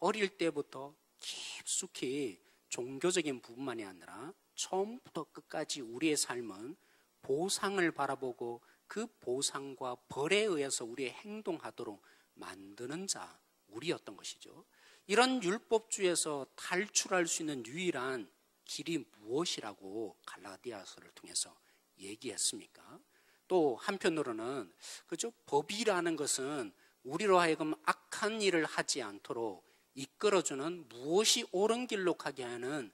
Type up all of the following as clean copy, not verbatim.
어릴 때부터 깊숙이 종교적인 부분만이 아니라 처음부터 끝까지 우리의 삶은 보상을 바라보고 그 보상과 벌에 의해서 우리의 행동하도록 만드는 자, 우리였던 것이죠. 이런 율법주의에서 탈출할 수 있는 유일한 길이 무엇이라고 갈라디아서를 통해서 얘기했습니까? 또 한편으로는 그죠? 법이라는 것은 우리로 하여금 악한 일을 하지 않도록 이끌어주는, 무엇이 옳은 길로 가게 하는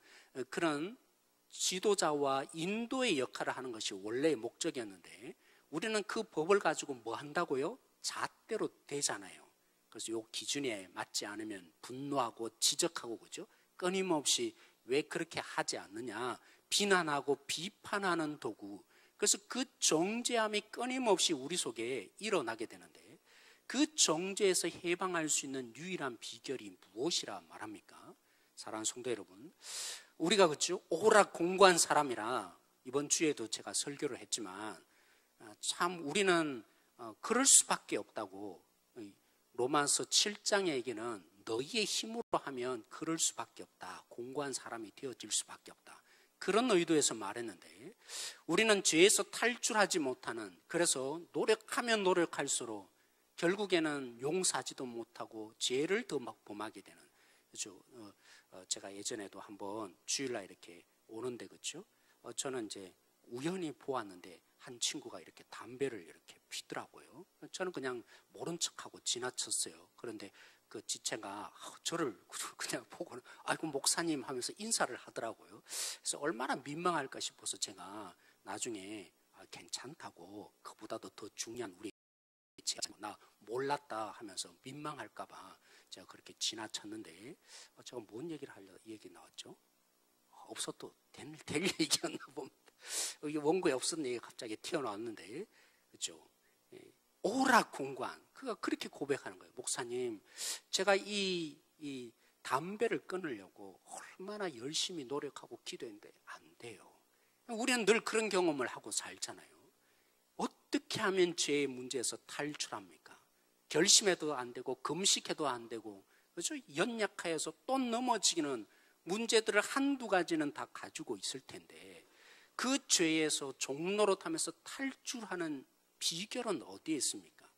그런 지도자와 인도의 역할을 하는 것이 원래의 목적이었는데, 우리는 그 법을 가지고 뭐 한다고요? 잣대로 되잖아요. 그래서 요 기준에 맞지 않으면 분노하고 지적하고, 그죠? 끊임없이 왜 그렇게 하지 않느냐 비난하고 비판하는 도구. 그래서 그 정죄함이 끊임없이 우리 속에 일어나게 되는데, 그 정죄에서 해방할 수 있는 유일한 비결이 무엇이라 말합니까? 사랑하는 성도 여러분, 우리가 그죠? 오락 공부한 사람이라 이번 주에도 제가 설교를 했지만 참 우리는 그럴 수밖에 없다고. 로마서 7장의 얘기는 너희의 힘으로 하면 그럴 수밖에 없다. 공고한 사람이 되어질 수밖에 없다. 그런 의도에서 말했는데, 우리는 죄에서 탈출하지 못하는, 그래서 노력하면 노력할수록 결국에는 용서하지도 못하고 죄를 더 막 범하게 되는, 그렇죠? 제가 예전에도 한번 주일날 이렇게 오는데, 그렇죠? 저는 이제 우연히 보았는데 한 친구가 이렇게 담배를 이렇게 피더라고요. 저는 그냥 모른 척하고 지나쳤어요. 그런데 그 지체가 저를 그냥 보고는 아이고 목사님 하면서 인사를 하더라고요. 그래서 얼마나 민망할까 싶어서 제가 나중에 괜찮다고, 그보다도 더 중요한 우리 나 몰랐다 하면서 민망할까 봐 제가 그렇게 지나쳤는데, 제가 뭔 얘기를 하려고 얘기 나왔죠? 없어도 될 얘기였나 봅니다. 여기 원고에 없었던 얘기가 갑자기 튀어나왔는데, 그렇죠? 오락공관, 그가 그렇게 고백하는 거예요. 목사님, 제가 이 담배를 끊으려고 얼마나 열심히 노력하고 기도했는데 안 돼요. 우리는 늘 그런 경험을 하고 살잖아요. 어떻게 하면 죄의 문제에서 탈출합니까? 결심해도 안 되고 금식해도 안 되고, 그렇죠? 연약하여서 또 넘어지기는 문제들을 한두 가지는 다 가지고 있을 텐데, 그 죄에서 종노릇하면서 탈출하는 비결은 어디에 있습니까?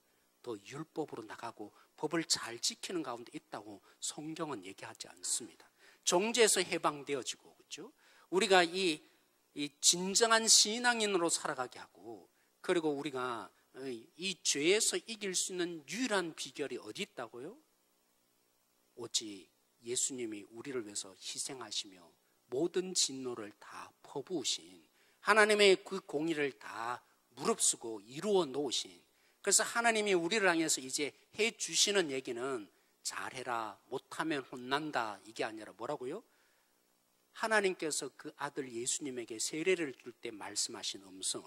더 율법으로 나가고 법을 잘 지키는 가운데 있다고 성경은 얘기하지 않습니다. 정죄에서 해방되어지고, 그렇죠? 우리가 이 진정한 신앙인으로 살아가게 하고, 그리고 우리가 이 죄에서 이길 수 있는 유일한 비결이 어디 있다고요? 오직 예수님이 우리를 위해서 희생하시며 모든 진노를 다 퍼부으신, 하나님의 그 공의를 다 무릅쓰고 이루어 놓으신, 그래서 하나님이 우리를 향해서 이제 해주시는 얘기는 잘해라, 못하면 혼난다, 이게 아니라 뭐라고요? 하나님께서 그 아들 예수님에게 세례를 줄 때 말씀하신 음성,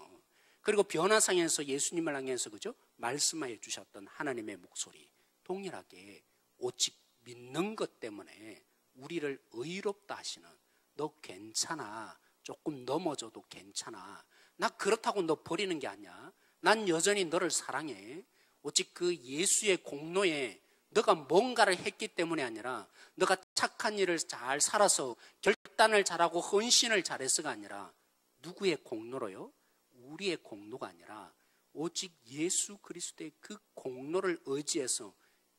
그리고 변화상에서 예수님을 향해서, 그죠? 말씀해 주셨던 하나님의 목소리, 동일하게 오직 믿는 것 때문에 우리를 의롭다 하시는, 너 괜찮아, 조금 넘어져도 괜찮아, 나 그렇다고 너 버리는 게 아니야, 난 여전히 너를 사랑해, 오직 그 예수의 공로에 너가 뭔가를 했기 때문이 아니라, 너가 착한 일을 잘 살아서 결단을 잘하고 헌신을 잘해서가 아니라, 누구의 공로로요? 우리의 공로가 아니라 오직 예수 그리스도의 그 공로를 의지해서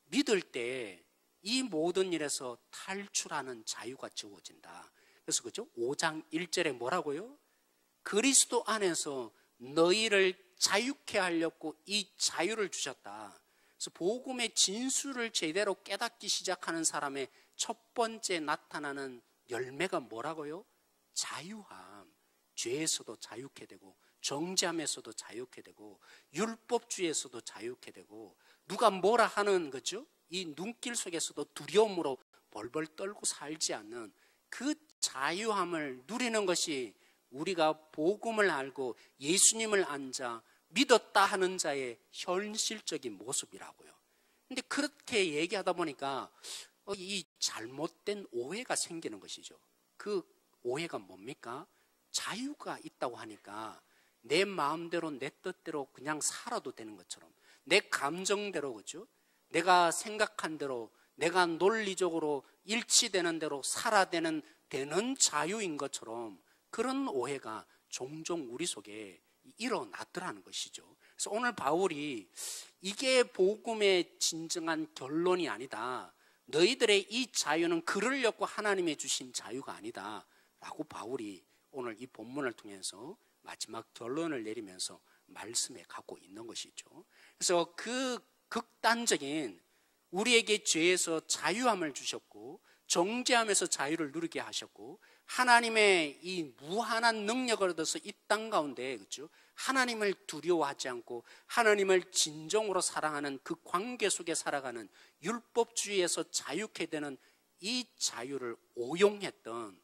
믿을 때 이 모든 일에서 탈출하는 자유가 주어진다. 그래서 그죠? 5장 1절에 뭐라고요? 그리스도 안에서 너희를 자유케 하려고 이 자유를 주셨다. 그래서 복음의 진수를 제대로 깨닫기 시작하는 사람의 첫 번째 나타나는 열매가 뭐라고요? 자유함. 죄에서도 자유케 되고, 정죄함에서도 자유케 되고, 율법주의에서도 자유케 되고, 누가 뭐라 하는 거죠? 이 눈길 속에서도 두려움으로 벌벌 떨고 살지 않는 그 자유함을 누리는 것이 우리가 복음을 알고 예수님을 앉아 믿었다 하는 자의 현실적인 모습이라고요. 근데 그렇게 얘기하다 보니까 이 잘못된 오해가 생기는 것이죠. 그 오해가 뭡니까? 자유가 있다고 하니까 내 마음대로 내 뜻대로 그냥 살아도 되는 것처럼, 내 감정대로, 그죠? 내가 생각한 대로 내가 논리적으로 일치되는 대로 살아야 되는 자유인 것처럼 그런 오해가 종종 우리 속에 일어났더라는 것이죠. 그래서 오늘 바울이 이게 복음의 진정한 결론이 아니다. 너희들의 이 자유는 그러려고 하나님이 주신 자유가 아니다. 라고 바울이 오늘 이 본문을 통해서 마지막 결론을 내리면서 말씀해 가고 있는 것이죠. 그래서 그 극단적인 우리에게 죄에서 자유함을 주셨고 정죄함에서 자유를 누리게 하셨고 하나님의 이 무한한 능력을 얻어서 이 땅 가운데 그렇죠? 하나님을 두려워하지 않고 하나님을 진정으로 사랑하는 그 관계 속에 살아가는 율법주의에서 자유케 되는 이 자유를 오해했던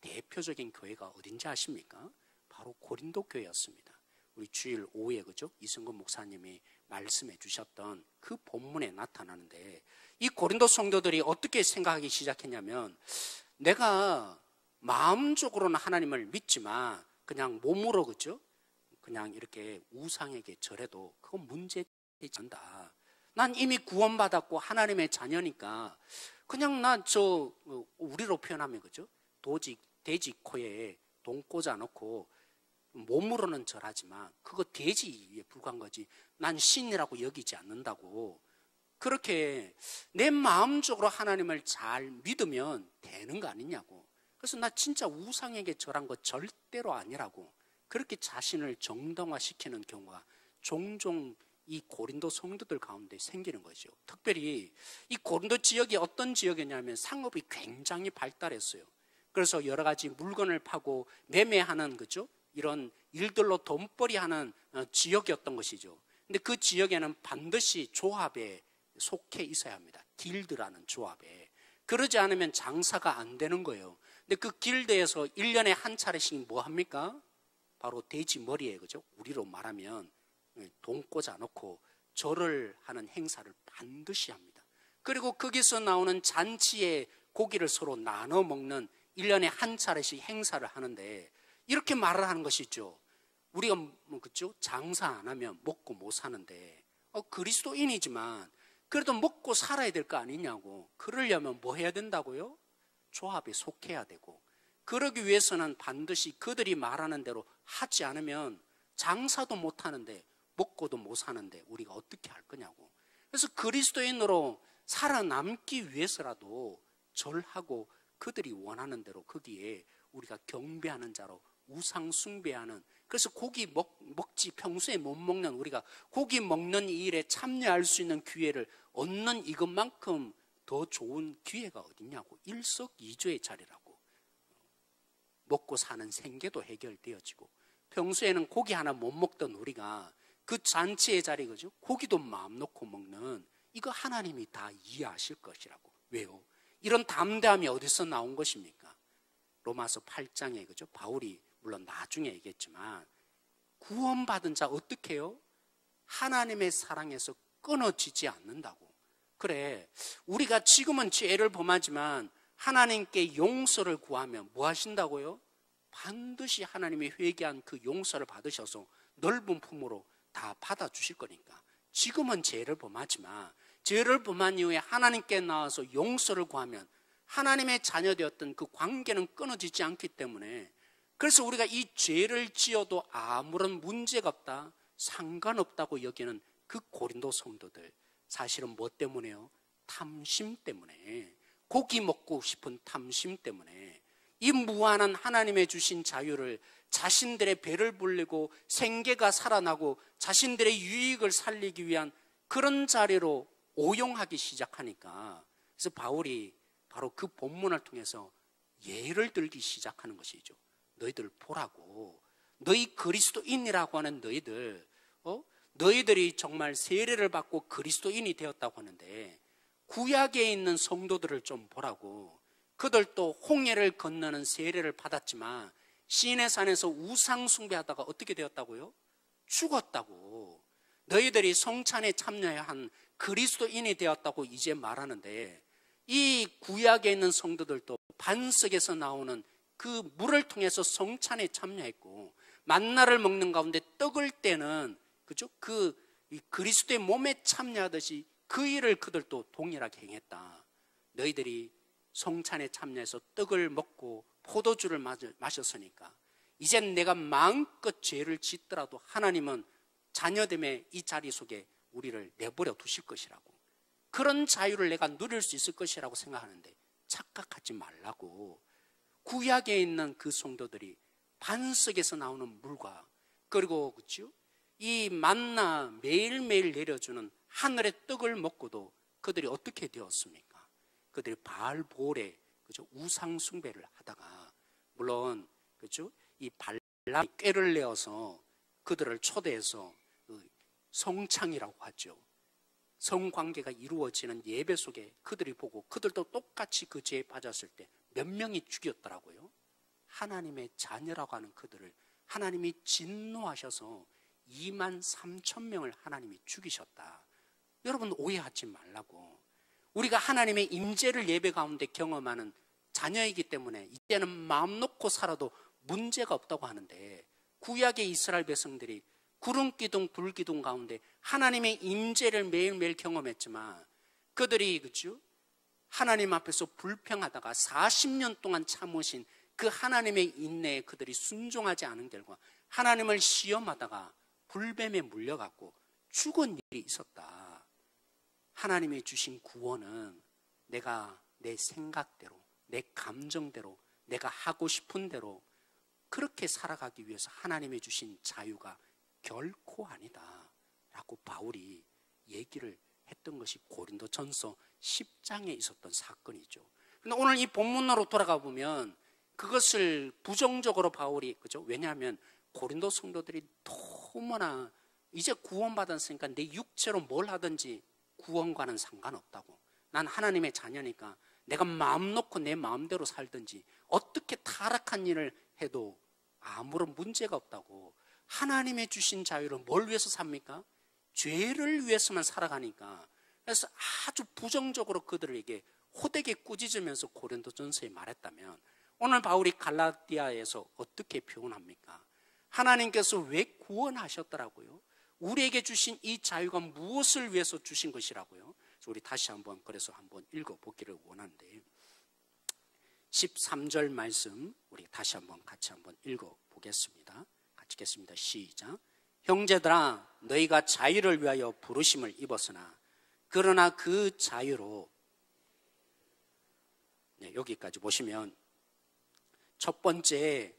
대표적인 교회가 어딘지 아십니까? 바로 고린도 교회였습니다. 우리 주일 오후에 그죠? 이승근 목사님이 말씀해 주셨던 그 본문에 나타나는데 이 고린도 성도들이 어떻게 생각하기 시작했냐면 내가 마음적으로는 하나님을 믿지만 그냥 몸으로 그죠? 그냥 이렇게 우상에게 절해도 그건 문제되지 않다. 난 이미 구원받았고 하나님의 자녀니까 그냥 우리로 표현하면 그죠? 돼지 코에 돈 꽂아 놓고 몸으로는 절하지만 그거 돼지에 불과한 거지 난 신이라고 여기지 않는다고. 그렇게 내 마음적으로 하나님을 잘 믿으면 되는 거 아니냐고. 그래서 나 진짜 우상에게 절한 거 절대로 아니라고 그렇게 자신을 정당화시키는 경우가 종종 이 고린도 성도들 가운데 생기는 거죠. 특별히 이 고린도 지역이 어떤 지역이냐면 상업이 굉장히 발달했어요. 그래서 여러 가지 물건을 파고 매매하는 거죠. 이런 일들로 돈벌이하는 지역이었던 것이죠. 근데 그 지역에는 반드시 조합에 속해 있어야 합니다. 길드라는 조합에. 그러지 않으면 장사가 안 되는 거예요. 근데 그 길드에서 1년에 한 차례씩 뭐 합니까? 바로 돼지 머리에 그죠? 우리로 말하면 돈 꽂아 놓고 절을 하는 행사를 반드시 합니다. 그리고 거기서 나오는 잔치에 고기를 서로 나눠 먹는 1년에 한 차례씩 행사를 하는데 이렇게 말을 하는 것이죠. 우리가 그죠? 장사 안 하면 먹고 못 사는데 그리스도인이지만 그래도 먹고 살아야 될 거 아니냐고. 그러려면 뭐 해야 된다고요? 조합에 속해야 되고 그러기 위해서는 반드시 그들이 말하는 대로 하지 않으면 장사도 못 하는데 먹고도 못 사는데 우리가 어떻게 할 거냐고. 그래서 그리스도인으로 살아남기 위해서라도 절하고 그들이 원하는 대로 거기에 우리가 경배하는 자로 우상 숭배하는, 그래서 고기 먹지 평소에 못 먹는 우리가 고기 먹는 이 일에 참여할 수 있는 기회를 얻는 이것만큼 더 좋은 기회가 어딨냐고. 일석이조의 자리라고. 먹고 사는 생계도 해결되어지고 평소에는 고기 하나 못 먹던 우리가 그 잔치의 자리 그죠? 고기도 마음 놓고 먹는, 이거 하나님이 다 이해하실 것이라고. 왜요? 이런 담대함이 어디서 나온 것입니까? 로마서 8장에 그죠? 바울이 물론 나중에 얘기했지만 구원받은 자 어떻게 해요? 하나님의 사랑에서 끊어지지 않는다고. 그래, 우리가 지금은 죄를 범하지만 하나님께 용서를 구하면 뭐 하신다고요? 반드시 하나님이 회개한 그 용서를 받으셔서 넓은 품으로 다 받아주실 거니까. 지금은 죄를 범하지만 죄를 범한 이후에 하나님께 나와서 용서를 구하면 하나님의 자녀되었던 그 관계는 끊어지지 않기 때문에, 그래서 우리가 이 죄를 지어도 아무런 문제가 없다, 상관없다고 여기는 그 고린도 성도들, 사실은 뭐 때문에요? 탐심 때문에, 고기 먹고 싶은 탐심 때문에 이 무한한 하나님의 주신 자유를 자신들의 배를 불리고 생계가 살아나고 자신들의 유익을 살리기 위한 그런 자리로 오용하기 시작하니까, 그래서 바울이 바로 그 본문을 통해서 예를 들기 시작하는 것이죠. 너희들 보라고. 너희 그리스도인이라고 하는 너희들이 정말 세례를 받고 그리스도인이 되었다고 하는데 구약에 있는 성도들을 좀 보라고. 그들도 홍해를 건너는 세례를 받았지만 시내 산에서 우상 숭배하다가 어떻게 되었다고요? 죽었다고. 너희들이 성찬에 참여해야 한 그리스도인이 되었다고 이제 말하는데, 이 구약에 있는 성도들도 반석에서 나오는 그 물을 통해서 성찬에 참여했고 만나를 먹는 가운데 떡을 떼는 그죠? 그 그리스도의 몸에 참여하듯이 그 일을 그들도 동일하게 행했다. 너희들이 성찬에 참여해서 떡을 먹고 포도주를 마셨으니까 이젠 내가 마음껏 죄를 짓더라도 하나님은 자녀됨의 이 자리 속에 우리를 내버려 두실 것이라고, 그런 자유를 내가 누릴 수 있을 것이라고 생각하는데 착각하지 말라고. 구약에 있는 그 성도들이 반석에서 나오는 물과, 그리고 그렇죠? 이 만나 매일매일 내려주는 하늘의 떡을 먹고도 그들이 어떻게 되었습니까? 그들이 바알볼에, 그죠? 우상 숭배를 하다가, 물론 그죠? 이 발람이 꾀를 내어서 그들을 초대해서 성창이라고 하죠. 성관계가 이루어지는 예배 속에 그들이 보고 그들도 똑같이 그 죄에 빠졌을 때 몇 명이 죽였더라고요. 하나님의 자녀라고 하는 그들을 하나님이 진노하셔서 23,000명을 하나님이 죽이셨다. 여러분 오해하지 말라고. 우리가 하나님의 임재를 예배 가운데 경험하는 자녀이기 때문에 이때는 마음 놓고 살아도 문제가 없다고 하는데, 구약의 이스라엘 백성들이 구름 기둥 불 기둥 가운데 하나님의 임재를 매일매일 경험했지만 그들이 그죠? 하나님 앞에서 불평하다가 40년 동안 참으신 그 하나님의 인내에 그들이 순종하지 않은 결과 하나님을 시험하다가 불뱀에 물려갖고 죽은 일이 있었다. 하나님이 주신 구원은 내가 내 생각대로, 내 감정대로, 내가 하고 싶은 대로 그렇게 살아가기 위해서 하나님이 주신 자유가 결코 아니다 라고 바울이 얘기를 했던 것이 고린도전서 10장에 있었던 사건이죠. 그런데 오늘 이 본문으로 돌아가 보면 그것을 부정적으로 바울이, 그죠? 왜냐하면 고린도 성도들이 너무나 이제 구원받았으니까 내 육체로 뭘 하든지 구원과는 상관없다고, 난 하나님의 자녀니까 내가 마음 놓고 내 마음대로 살든지 어떻게 타락한 일을 해도 아무런 문제가 없다고, 하나님의 주신 자유를 뭘 위해서 삽니까? 죄를 위해서만 살아가니까. 그래서 아주 부정적으로 그들에게 호되게 꾸짖으면서 고린도전서에 말했다면, 오늘 바울이 갈라디아에서 어떻게 표현합니까? 하나님께서 왜 구원하셨더라고요? 우리에게 주신 이 자유가 무엇을 위해서 주신 것이라고요? 그래서 우리 다시 한번 그래서 한번 읽어보기를 원하는데, 13절 말씀 우리 다시 한번 같이 한번 읽어보겠습니다. 같이 읽겠습니다. 시작. 형제들아, 너희가 자유를 위하여 부르심을 입었으나 그러나 그 자유로, 네, 여기까지 보시면 첫 번째,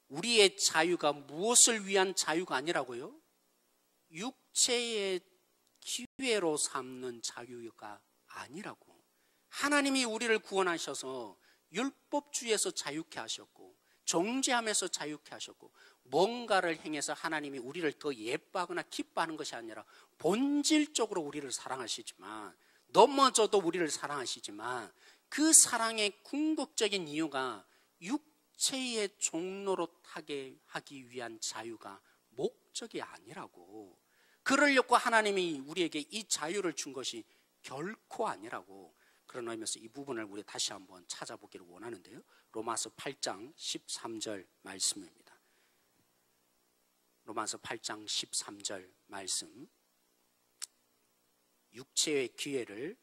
우리의 자유가 무엇을 위한 자유가 아니라고요? 육체의 기회로 삼는 자유가 아니라고. 하나님이 우리를 구원하셔서 율법주의에서 자유케 하셨고 정죄함에서 자유케 하셨고 뭔가를 행해서 하나님이 우리를 더 예뻐하거나 기뻐하는 것이 아니라 본질적으로 우리를 사랑하시지만, 넘어져도 우리를 사랑하시지만 그 사랑의 궁극적인 이유가 육체의 종로로 타게 하기 위한 자유가 목적이 아니라고. 그러려고 하나님이 우리에게 이 자유를 준 것이 결코 아니라고. 그런 의미에서 이 부분을 우리 다시 한번 찾아보기를 원하는데요. 로마서 8장 13절 말씀입니다. 로마서 8장 13절 말씀, 육체의 기회를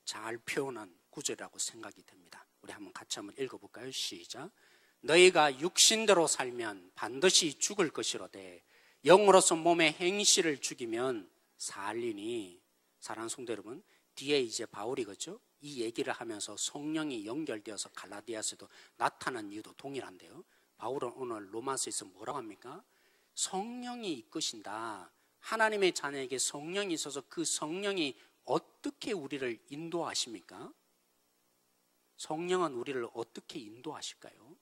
잘 표현한 구절이라고 생각이 됩니다. 우리 한번 같이 한번 읽어볼까요? 시작. 너희가 육신대로 살면 반드시 죽을 것이로되 영으로서 몸의 행실을 죽이면 살리니. 사랑하는 성도 여러분, 뒤에 이제 바울이 그죠? 이 얘기를 하면서 성령이 연결되어서 갈라디아서도 나타난 이유도 동일한데요. 바울은 오늘 로마서에서 뭐라고 합니까? 성령이 이끄신다. 하나님의 자녀에게 성령이 있어서 그 성령이 어떻게 우리를 인도하십니까? 성령은 우리를 어떻게 인도하실까요?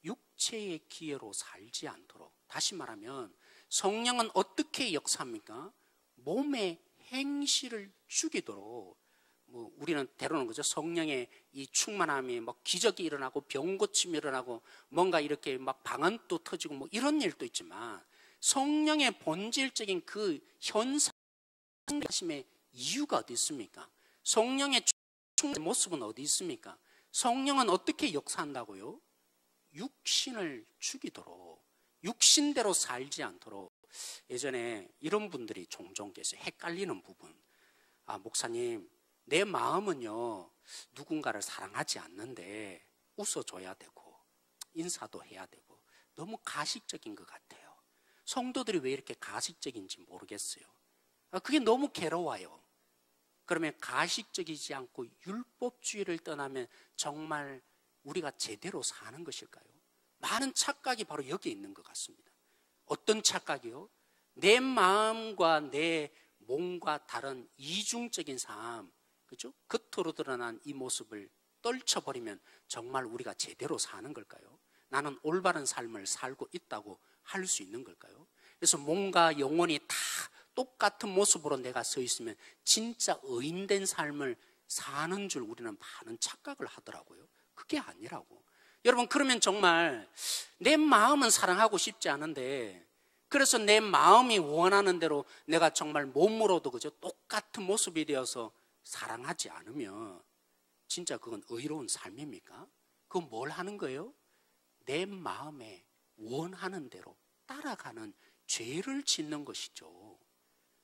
육체의 기회로 살지 않도록. 다시 말하면 성령은 어떻게 역사합니까? 몸의 행실을 죽이도록. 우리는 때로는 그죠? 성령의 이 충만함이 기적이 일어나고 병 고침이 일어나고 뭔가 이렇게 방언도 터지고 이런 일도 있지만, 성령의 본질적인 그 현상심의 이유가 어디 있습니까? 성령의 충만한 모습은 어디 있습니까? 성령은 어떻게 역사한다고요? 육신을 죽이도록, 육신대로 살지 않도록. 예전에 이런 분들이 종종 계세요. 헷갈리는 부분. 목사님, 내 마음은요, 누군가를 사랑하지 않는데 웃어줘야 되고 인사도 해야 되고 너무 가식적인 것 같아요. 성도들이 왜 이렇게 가식적인지 모르겠어요. 그게 너무 괴로워요. 그러면 가식적이지 않고 율법주의를 떠나면 정말 우리가 제대로 사는 것일까요? 많은 착각이 바로 여기에 있는 것 같습니다. 어떤 착각이요? 내 마음과 내 몸과 다른 이중적인 삶, 그렇죠? 겉으로 드러난 이 모습을 떨쳐버리면 정말 우리가 제대로 사는 걸까요? 나는 올바른 삶을 살고 있다고 할 수 있는 걸까요? 그래서 몸과 영혼이 다 똑같은 모습으로 내가 서 있으면 진짜 의인된 삶을 사는 줄 우리는 많은 착각을 하더라고요. 그게 아니라고. 여러분, 그러면 정말 내 마음은 사랑하고 싶지 않은데, 그래서 내 마음이 원하는 대로 내가 정말 몸으로도 그저 똑같은 모습이 되어서 사랑하지 않으면 진짜 그건 의로운 삶입니까? 그건 뭘 하는 거예요? 내 마음에 원하는 대로 따라가는 죄를 짓는 것이죠.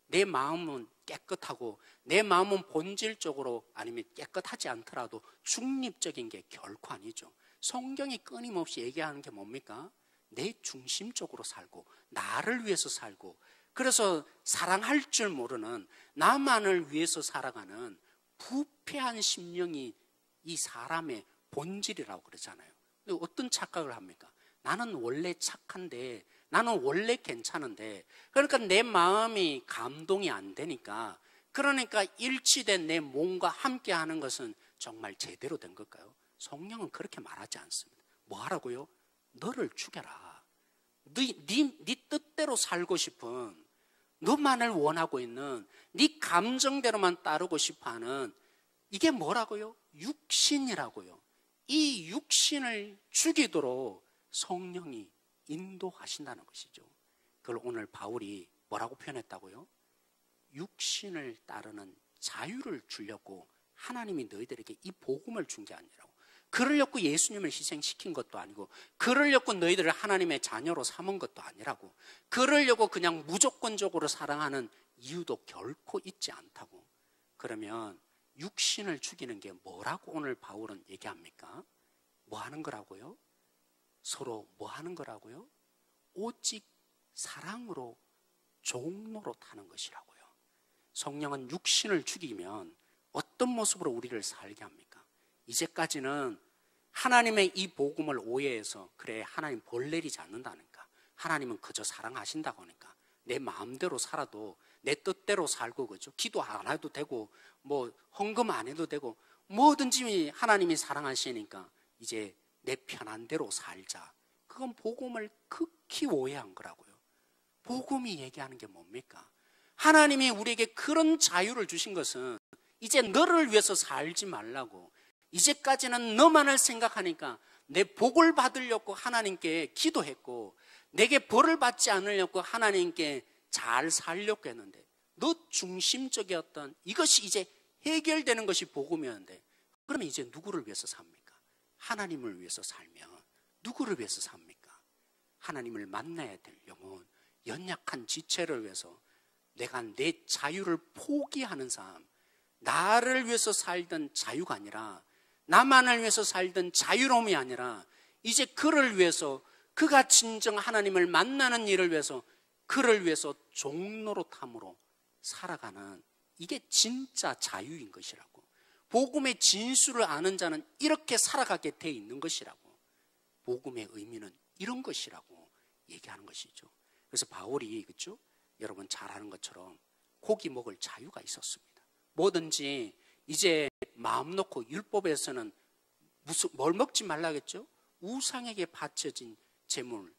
내 마음은 깨끗하고 내 마음은 본질적으로 아니면 깨끗하지 않더라도 중립적인 게 결코 아니죠. 성경이 끊임없이 얘기하는 게 뭡니까? 내 중심적으로 살고 나를 위해서 살고, 그래서 사랑할 줄 모르는 나만을 위해서 살아가는 부패한 심령이 이 사람의 본질이라고 그러잖아요. 근데 어떤 착각을 합니까? 나는 원래 착한데, 나는 원래 괜찮은데, 그러니까 내 마음이 감동이 안 되니까, 그러니까 일치된 내 몸과 함께 하는 것은 정말 제대로 된 걸까요? 성령은 그렇게 말하지 않습니다. 뭐 하라고요? 너를 죽여라. 네 뜻대로 살고 싶은, 너만을 원하고 있는, 네 감정대로만 따르고 싶어하는, 이게 뭐라고요? 육신이라고요. 이 육신을 죽이도록 성령이 인도하신다는 것이죠. 그걸 오늘 바울이 뭐라고 표현했다고요? 육신을 따르는 자유를 주려고 하나님이 너희들에게 이 복음을 준 게 아니라고. 그러려고 예수님을 희생시킨 것도 아니고, 그러려고 너희들을 하나님의 자녀로 삼은 것도 아니라고, 그러려고 그냥 무조건적으로 사랑하는 이유도 결코 있지 않다고. 그러면 육신을 죽이는 게 뭐라고 오늘 바울은 얘기합니까? 뭐 하는 거라고요? 서로 뭐 하는 거라고요? 오직 사랑으로 종로로 타는 것이라고요. 성령은 육신을 죽이면 어떤 모습으로 우리를 살게 합니까? 이제까지는 하나님의 이 복음을 오해해서, 그래, 하나님 벌 내리지 않는다니까, 하나님은 그저 사랑하신다고 하니까 내 마음대로 살아도 내 뜻대로 살고, 그죠? 기도 안 해도 되고 뭐 헌금 안 해도 되고 뭐든지 하나님이 사랑하시니까 이제 내 편한 대로 살자. 그건 복음을 극히 오해한 거라고요. 복음이 얘기하는 게 뭡니까? 하나님이 우리에게 그런 자유를 주신 것은 이제 너를 위해서 살지 말라고, 이제까지는 너만을 생각하니까 내 복을 받으려고 하나님께 기도했고, 내게 벌을 받지 않으려고 하나님께 잘 살려고 했는데, 너 중심적이었던 이것이 이제 해결되는 것이 복음이었는데, 그러면 이제 누구를 위해서 삽니까? 하나님을 위해서 살면 누구를 위해서 삽니까? 하나님을 만나야 될 영혼, 연약한 지체를 위해서 내가 내 자유를 포기하는 삶, 나를 위해서 살던 자유가 아니라, 나만을 위해서 살던 자유로움이 아니라, 이제 그를 위해서, 그가 진정 하나님을 만나는 일을 위해서, 그를 위해서 종로로 탐으로 살아가는, 이게 진짜 자유인 것이라고. 복음의 진수를 아는 자는 이렇게 살아가게 돼 있는 것이라고. 복음의 의미는 이런 것이라고 얘기하는 것이죠. 그래서 바울이, 그렇죠? 여러분 잘 아는 것처럼 고기 먹을 자유가 있었습니다. 뭐든지 이제 마음 놓고, 율법에서는 뭘 먹지 말라겠죠? 우상에게 바쳐진 제물,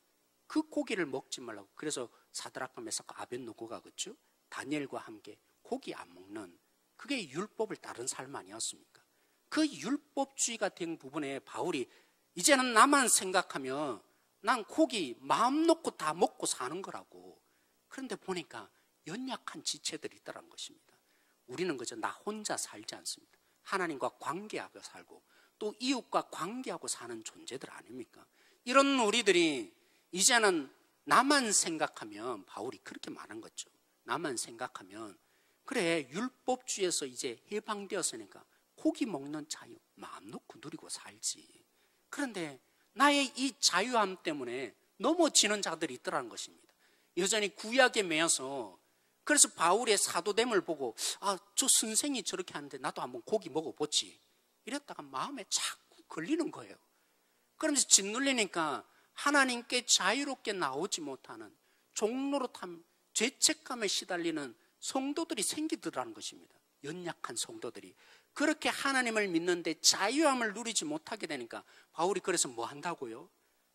그 고기를 먹지 말라고. 그래서 사드락과 메삭과 아벳노고가, 그렇죠? 다니엘과 함께 고기 안 먹는, 그게 율법을 따른 삶 아니었습니까? 그 율법주의가 된 부분에 바울이 이제는 나만 생각하면 난 고기 마음 놓고 다 먹고 사는 거라고. 그런데 보니까 연약한 지체들이 있다는 것입니다. 우리는 그저 나 혼자 살지 않습니다. 하나님과 관계하고 살고 또 이웃과 관계하고 사는 존재들 아닙니까? 이런 우리들이 이제는 나만 생각하면, 바울이 그렇게 말한 거죠. 나만 생각하면 그래, 율법주의에서 이제 해방되었으니까 고기 먹는 자유 마음 놓고 누리고 살지. 그런데 나의 이 자유함 때문에 넘어지는 자들이 있더라는 것입니다. 여전히 구약에 매여서, 그래서 바울의 사도됨을 보고 저 선생이 저렇게 하는데 나도 한번 고기 먹어보지, 이랬다가 마음에 자꾸 걸리는 거예요. 그러면서 짓눌리니까 하나님께 자유롭게 나오지 못하는 종노릇함, 죄책감에 시달리는 성도들이 생기더라는 것입니다. 연약한 성도들이 그렇게 하나님을 믿는데 자유함을 누리지 못하게 되니까 바울이 그래서 뭐 한다고요?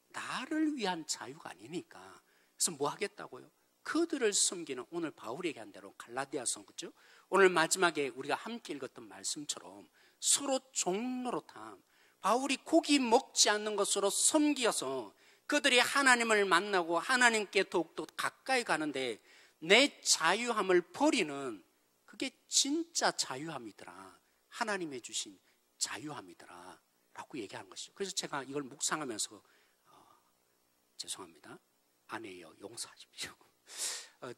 나를 위한 자유가 아니니까 그래서 뭐 하겠다고요? 그들을 섬기는, 오늘 바울이 얘기한 대로 갈라디아서, 그렇죠? 오늘 마지막에 우리가 함께 읽었던 말씀처럼 서로 종노릇함, 바울이 고기 먹지 않는 것으로 섬기어서 그들이 하나님을 만나고 하나님께 더욱더 가까이 가는데 내 자유함을 버리는, 그게 진짜 자유함이더라, 하나님이 주신 자유함이더라 라고 얘기하는 것이죠. 그래서 제가 이걸 묵상하면서 죄송합니다, 아내여 용서하십시오.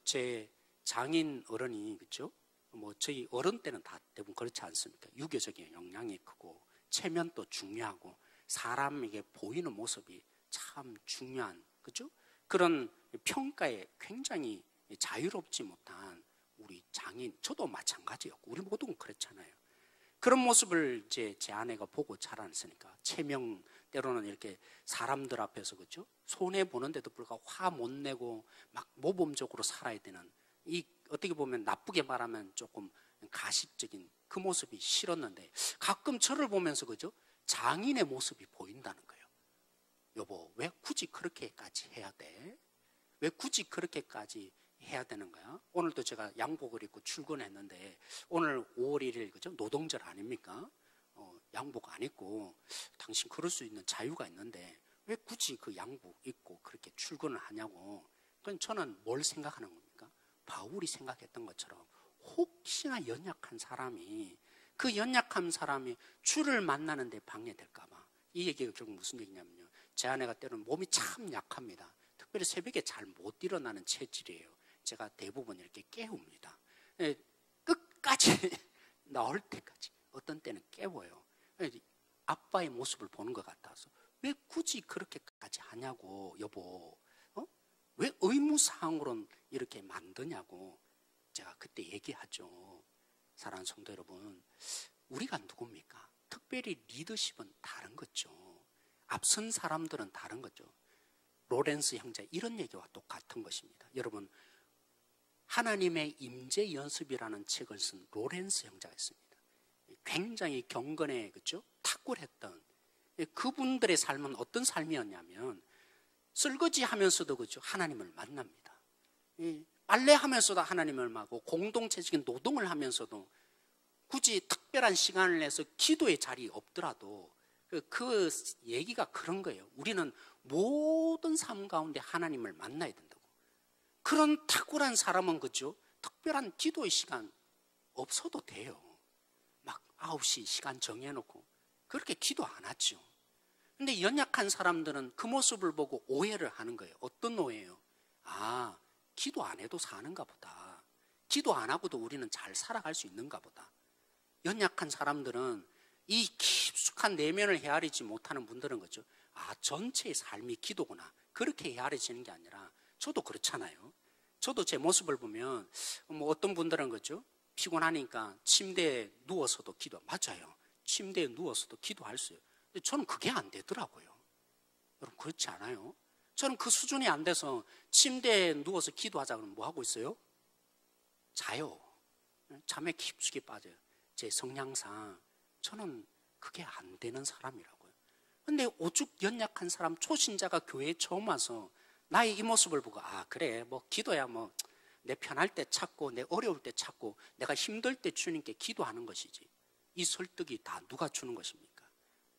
제 장인 어른이, 그렇죠? 뭐 저희 어른 때는 다 대부분 그렇지 않습니까? 유교적인 영향이 크고 체면도 중요하고 사람에게 보이는 모습이 참 중요한, 그렇죠? 그런 평가에 굉장히 자유롭지 못한 우리 장인, 저도 마찬가지였고 우리 모두는 그렇잖아요. 그런 모습을 이제 제 아내가 보고 자랐으니까, 체명, 때로는 이렇게 사람들 앞에서, 그렇죠? 손해 보는데도 불구하고 화 못 내고 막 모범적으로 살아야 되는, 이 어떻게 보면 나쁘게 말하면 조금 가식적인 그 모습이 싫었는데, 가끔 저를 보면서, 그죠? 장인의 모습이 보인다는 거예요. 여보, 왜 굳이 그렇게까지 해야 돼? 왜 굳이 그렇게까지 해야 되는 거야? 오늘도 제가 양복을 입고 출근했는데, 오늘 5월 1일, 그죠? 노동절 아닙니까? 양복 안 입고, 당신 그럴 수 있는 자유가 있는데 왜 굳이 그 양복 입고 그렇게 출근을 하냐고. 그럼 저는 뭘 생각하는 겁니까? 바울이 생각했던 것처럼 혹시나 연약한 사람이, 그 연약한 사람이 주를 만나는 데 방해될까 봐. 이 얘기가 결국 무슨 얘기냐면요, 제 아내가 때로는 몸이 참 약합니다. 특별히 새벽에 잘 못 일어나는 체질이에요. 제가 대부분 이렇게 깨웁니다. 끝까지 나올 때까지 어떤 때는 깨워요. 아빠의 모습을 보는 것 같아서 왜 굳이 그렇게까지 하냐고, 여보. 왜 의무사항으로는 이렇게 만드냐고. 제가 그때 얘기하죠. 사랑하는 성도 여러분, 우리가 누굽니까? 특별히 리더십은 다른 거죠. 앞선 사람들은 다른 거죠. 로렌스 형제, 이런 얘기와 똑같은 것입니다. 여러분, 하나님의 임재 연습이라는 책을 쓴 로렌스 형제가 있습니다. 굉장히 경건에, 그렇죠? 탁월했던 그분들의 삶은 어떤 삶이었냐면, 설거지 하면서도, 그렇죠? 하나님을 만납니다. 빨래하면서도 하나님을 만나고, 공동체적인 노동을 하면서도 굳이 특별한 시간을 내서 기도의 자리 없더라도 그 얘기가 그런 거예요. 우리는 모든 삶 가운데 하나님을 만나야 된다고. 그런 탁월한 사람은, 그렇죠? 특별한 기도의 시간 없어도 돼요. 막 9시 시간 정해놓고 그렇게 기도 안 하죠. 근데 연약한 사람들은 그 모습을 보고 오해를 하는 거예요. 어떤 오해예요? 기도 안 해도 사는가 보다. 기도 안 하고도 우리는 잘 살아갈 수 있는가 보다. 연약한 사람들은 이 깊숙한 내면을 헤아리지 못하는 분들은, 그렇죠? 전체의 삶이 기도구나, 그렇게 헤아려지는 게 아니라, 저도 그렇잖아요. 저도 제 모습을 보면 뭐 어떤 분들은, 그렇죠? 피곤하니까 침대에 누워서도 기도, 맞아요. 침대에 누워서도 기도할 수 있어요. 근데 저는 그게 안 되더라고요. 여러분, 그렇지 않아요? 저는 그 수준이 안 돼서 침대에 누워서 기도하자 그러면 뭐 하고 있어요? 자요. 잠에 깊숙이 빠져요. 제 성향상 저는 그게 안 되는 사람이라고요. 근데 오죽 연약한 사람, 초신자가 교회에 처음 와서 나의 이 모습을 보고, 그래, 뭐 기도야 뭐 내 편할 때 찾고 내 어려울 때 찾고 내가 힘들 때 주님께 기도하는 것이지, 이 설득이 다 누가 주는 것입니까?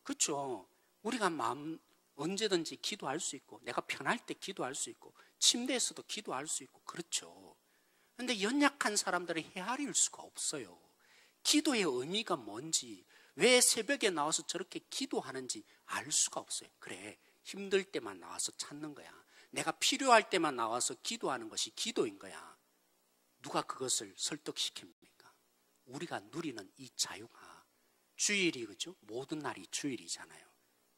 그렇죠? 우리가 마음 언제든지 기도할 수 있고, 내가 편할 때 기도할 수 있고, 침대에서도 기도할 수 있고, 그렇죠. 그런데 연약한 사람들은 헤아릴 수가 없어요. 기도의 의미가 뭔지, 왜 새벽에 나와서 저렇게 기도하는지 알 수가 없어요. 그래, 힘들 때만 나와서 찾는 거야. 내가 필요할 때만 나와서 기도하는 것이 기도인 거야. 누가 그것을 설득시킵니까? 우리가 누리는 이 자유가 주일이 그죠? 모든 날이 주일이잖아요.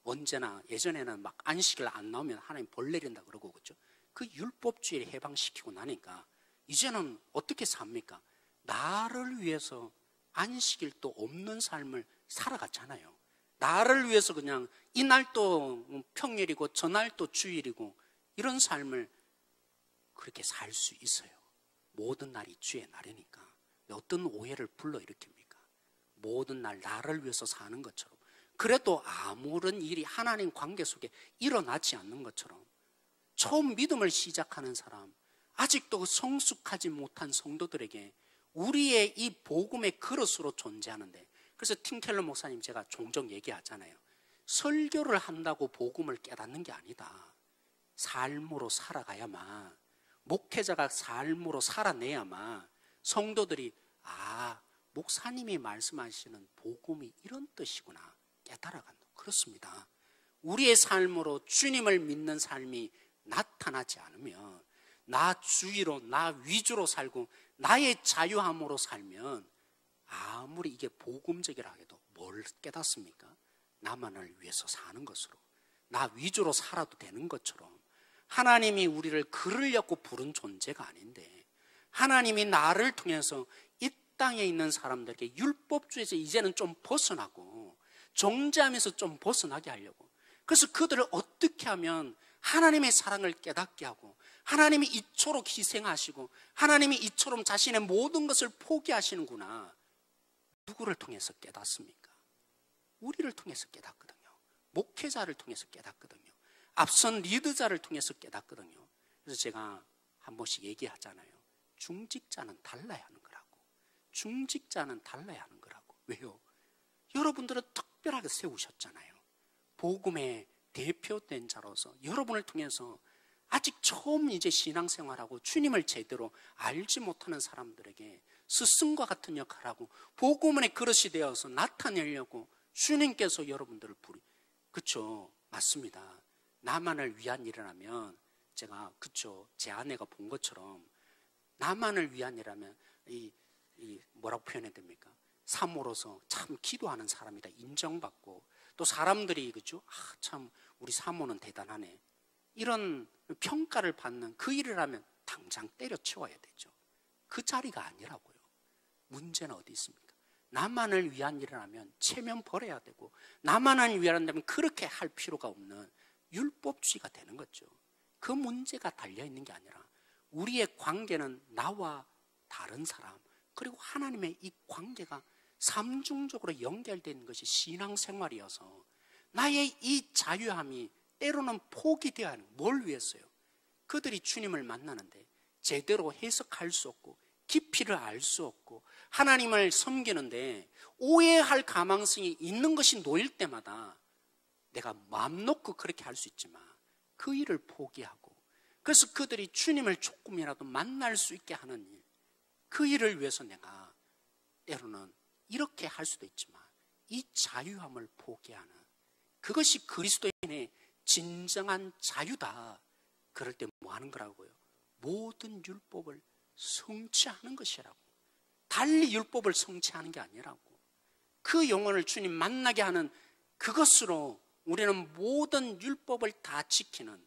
언제나 예전에는 막 안식일 안 나오면 하나님 벌 내린다 그러고 그죠? 그 율법주의를 해방시키고 나니까 이제는 어떻게 삽니까? 나를 위해서 안식일도 없는 삶을 살아갔잖아요. 나를 위해서 그냥 이날도 평일이고 저날도 주일이고 이런 삶을 그렇게 살 수 있어요. 모든 날이 주의 날이니까. 어떤 오해를 불러일으킵니까? 모든 날 나를 위해서 사는 것처럼, 그래도 아무런 일이 하나님 관계 속에 일어나지 않는 것처럼, 처음 믿음을 시작하는 사람, 아직도 성숙하지 못한 성도들에게 우리의 이 복음의 그릇으로 존재하는데, 그래서 팀켈러 목사님 제가 종종 얘기하잖아요. 설교를 한다고 복음을 깨닫는 게 아니다. 삶으로 살아가야만, 목회자가 삶으로 살아내야만 성도들이 목사님이 말씀하시는 복음이 이런 뜻이구나 깨달아간다. 그렇습니다. 우리의 삶으로 주님을 믿는 삶이 나타나지 않으면, 나 주위로 나 위주로 살고 나의 자유함으로 살면 아무리 이게 복음적이라 해도 뭘 깨닫습니까? 나만을 위해서 사는 것으로, 나 위주로 살아도 되는 것처럼, 하나님이 우리를 그러려고 부른 존재가 아닌데, 하나님이 나를 통해서 이 땅에 있는 사람들에게 율법주의에서 이제는 좀 벗어나고 정죄하면서 좀 벗어나게 하려고, 그래서 그들을 어떻게 하면 하나님의 사랑을 깨닫게 하고, 하나님이 이토록 희생하시고 하나님이 이처럼 자신의 모든 것을 포기하시는구나, 누구를 통해서 깨닫습니까? 우리를 통해서 깨닫거든요. 목회자를 통해서 깨닫거든요. 앞선 리더자를 통해서 깨닫거든요. 그래서 제가 한 번씩 얘기하잖아요. 중직자는 달라야 하는 거라고. 중직자는 달라야 하는 거라고. 왜요? 여러분들은 특별하게 세우셨잖아요. 복음의 대표된 자로서 여러분을 통해서 아직 처음 이제 신앙생활하고 주님을 제대로 알지 못하는 사람들에게 스승과 같은 역할을 하고 복음의 그릇이 되어서 나타내려고 주님께서 여러분들을 그쵸? 맞습니다. 나만을 위한 일이라면, 제가 그쵸, 제 아내가 본 것처럼 나만을 위한 일이라면 뭐라고 표현해야 됩니까? 사모로서 참 기도하는 사람이다 인정받고, 또 사람들이 그죠? 참 우리 사모는 대단하네, 이런 평가를 받는 그 일을 하면 당장 때려치워야 되죠. 그 자리가 아니라고요. 문제는 어디 있습니까? 나만을 위한 일을 하면 체면 버려야 되고, 나만을 위한다면 그렇게 할 필요가 없는 율법주의가 되는 거죠. 그 문제가 달려있는 게 아니라 우리의 관계는 나와 다른 사람, 그리고 하나님의 이 관계가 삼중적으로 연결되는 것이 신앙생활이어서, 나의 이 자유함이 때로는 포기되어야 하는, 뭘 위해서요? 그들이 주님을 만나는데 제대로 해석할 수 없고 깊이를 알 수 없고 하나님을 섬기는데 오해할 가망성이 있는 것이 놓일 때마다 내가 마음 놓고 그렇게 할 수 있지만 그 일을 포기하고, 그래서 그들이 주님을 조금이라도 만날 수 있게 하는 일, 그 일을 위해서 내가 때로는 이렇게 할 수도 있지만 이 자유함을 포기하는, 그것이 그리스도인의 진정한 자유다. 그럴 때 뭐 하는 거라고요? 모든 율법을 성취하는 것이라고. 달리 율법을 성취하는 게 아니라고. 그 영혼을 주님 만나게 하는 그것으로 우리는 모든 율법을 다 지키는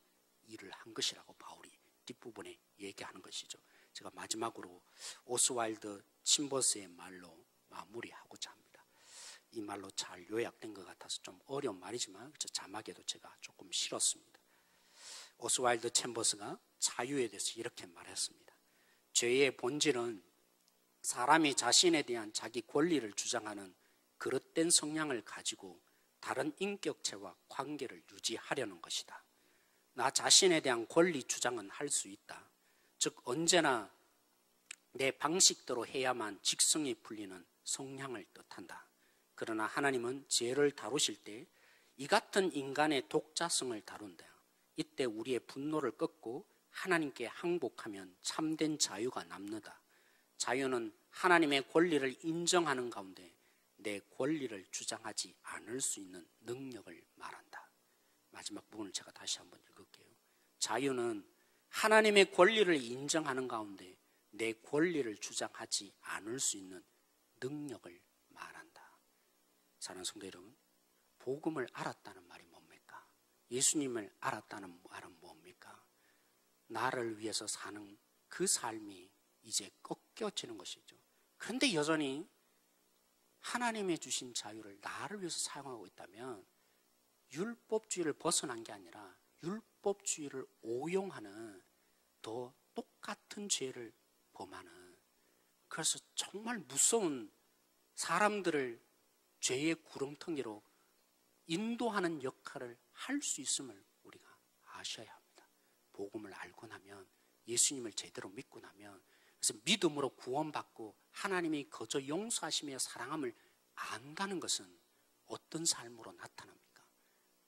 일을 한 것이라고 바울이 뒷부분에 얘기하는 것이죠. 제가 마지막으로 오스왈드 침버스의 말로 마무리하고자 합니다. 이 말로 잘 요약된 것 같아서 좀 어려운 말이지만 자막에도 제가 조금 실었습니다. 오스왈드 챔버스가 자유에 대해서 이렇게 말했습니다. 죄의 본질은 사람이 자신에 대한 자기 권리를 주장하는 그릇된 성향을 가지고 다른 인격체와 관계를 유지하려는 것이다. 나 자신에 대한 권리 주장은 할 수 있다. 즉 언제나 내 방식대로 해야만 직성이 풀리는 성향을 뜻한다. 그러나 하나님은 죄를 다루실 때 이 같은 인간의 독자성을 다룬다. 이때 우리의 분노를 꺾고 하나님께 항복하면 참된 자유가 남는다. 자유는 하나님의 권리를 인정하는 가운데 내 권리를 주장하지 않을 수 있는 능력을 말한다. 마지막 부분을 제가 다시 한번 읽을게요. 자유는 하나님의 권리를 인정하는 가운데 내 권리를 주장하지 않을 수 있는 능력을 말한다. 사랑하는 성도 여러분, 복음을 알았다는 말이 뭡니까? 예수님을 알았다는 말은 뭡니까? 나를 위해서 사는 그 삶이 이제 꺾여지는 것이죠. 그런데 여전히 하나님의 주신 자유를 나를 위해서 사용하고 있다면 율법주의를 벗어난 게 아니라 율법주의를 오용하는 더 똑같은 죄를 범하는, 그래서 정말 무서운 사람들을 죄의 구렁텅이로 인도하는 역할을 할 수 있음을 우리가 아셔야 합니다. 복음을 알고 나면, 예수님을 제대로 믿고 나면, 그래서 믿음으로 구원받고 하나님이 거저 용서하시며 사랑함을 안다는 것은 어떤 삶으로 나타납니까?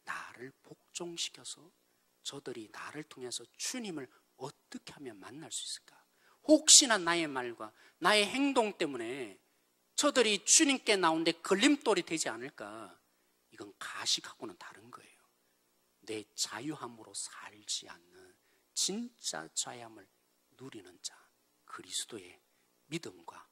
나를 복종시켜서 저들이 나를 통해서 주님을 어떻게 하면 만날 수 있을까? 혹시나 나의 말과 나의 행동 때문에 저들이 주님께 나오는데 걸림돌이 되지 않을까? 이건 가식하고는 다른 거예요. 내 자유함으로 살지 않는 진짜 자유함을 누리는 자, 그리스도의 믿음과